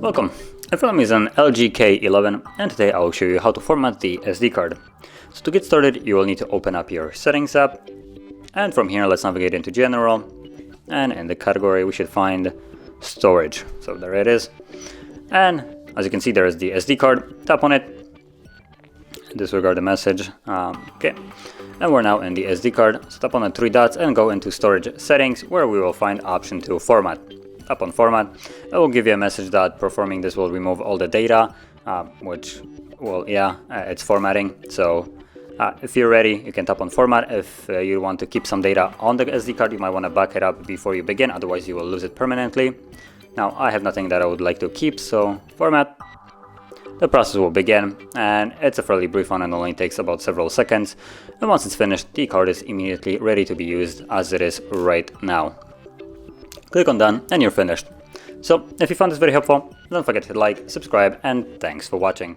Welcome! In front of me is an LG K11 and today I will show you how to format the SD card. So to get started you will need to open up your settings app, and from here let's navigate into general, and in the category we should find storage. So there it is, and as you can see there is the SD card. Tap on it, disregard the message, okay, and we're now in the SD card. So tap on the three dots and go into storage settings where we will find option to format. Tap on format. It will give you a message that performing this will remove all the data, which, well, it's formatting. So if you're ready, you can tap on format. If you want to keep some data on the SD card, you might want to back it up before you begin, otherwise you will lose it permanently. Now I have nothing that I would like to keep, so format. The process will begin, and it's a fairly brief one and only takes about several seconds. And once it's finished, the card is immediately ready to be used as it is right now. Click on done and you're finished. So if you found this very helpful, don't forget to hit like, subscribe, and thanks for watching.